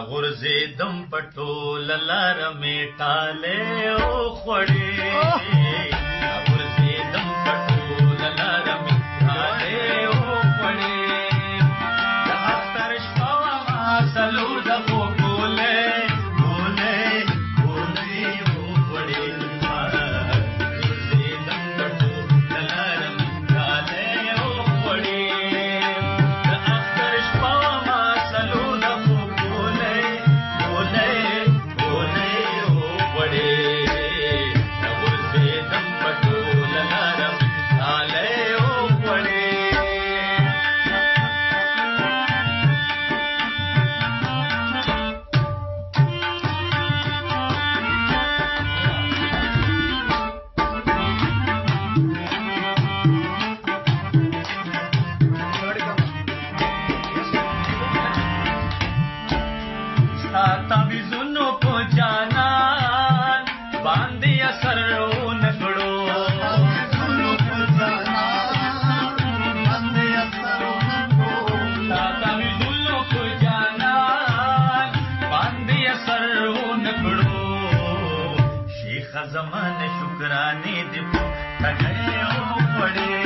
غورځېدم په ټوله لاره مې ټالۍ وخوړې غورځېدم په ټوله لاره مې ټالۍ وخوړې د اختر شپه وه ما څلور دفعو ګولۍ وخوړې غورځېدم په ټوله لاره مې ټالۍ وخوړې د اختر شپه وه ما څلور دفعو ګولۍ وخوړې غورځېدم په ټوله لاره مې ټالۍ وخوړې ستا تعویذونو په جانان باندې اثر ونه کړو ستا تعویذونو په جانان باندې اثر ونه کړو شیخه زمانه شکرانې دې په ټګۍ وخوړې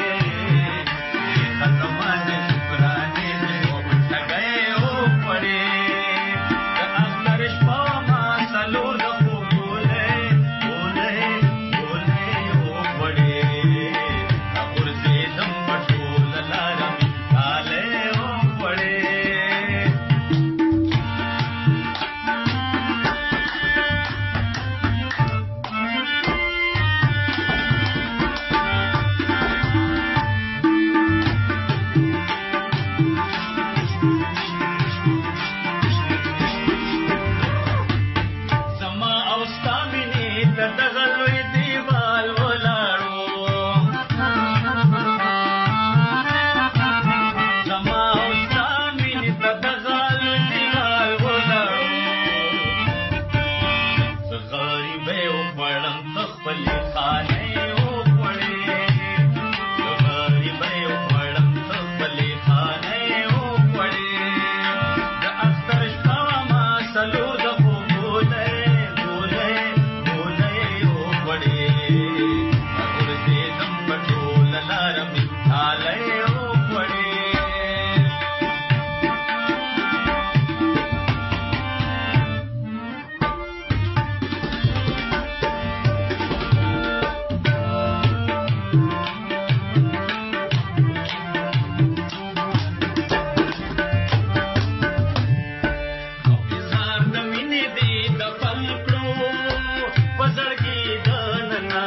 شیخه زمانه شکرانې دې په ټګۍ وخوړې د اختر شپه وه ما څلور دفعو ګولۍ وخوړې غورځېدم په ټوله لاره مې ټالۍ وخوړې زما او ستا مینې ته دغه لوی دیوال ولاړو زما او ستا مینې ته دغه لوی دیوال ولاړو زه غریبۍ وخوړم ته خپلې خانۍ وخوړې زه غریبۍ وخوړم ته خپلې خانۍ وخوړې د اختر شپه وه ما څلور دفعو ګولۍ وخوړې غورځېدم په ټوله لاره مې ټالۍ وخوړې او اظهار د مینې دې دفن کړو په زړګي دننه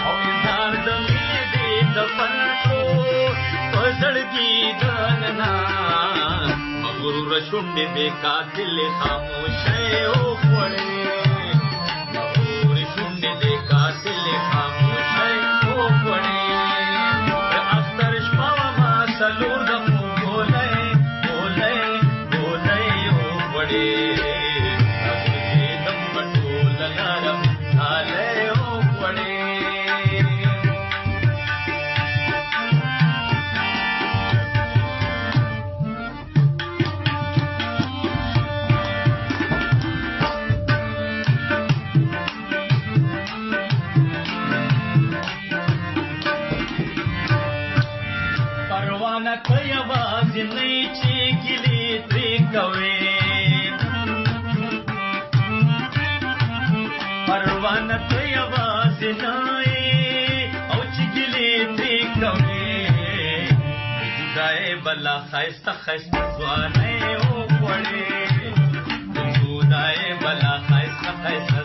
او اظهار د مینې دې دفن کړو په زړګي دننه مغروره شونډې دې قاتلې خاموشۍ وخوړې مغرورې شونډې دې قاتلې خاموشۍ وخوړې د اختر شپه وه ما څلور دفعو ګولۍ وخوړې غورځېدم په ټوله لاره مې ټالۍ وخوړې پروانه ته یوازې نه یې چې ګیلې ترې کوې پروانه ته یوازې نه یې او چې ګیلې ترې کوې د جدایۍ بلا ښایسته ښایسته ځوانۍ وخوړې د جدایۍ بلا ښایسته ښایسته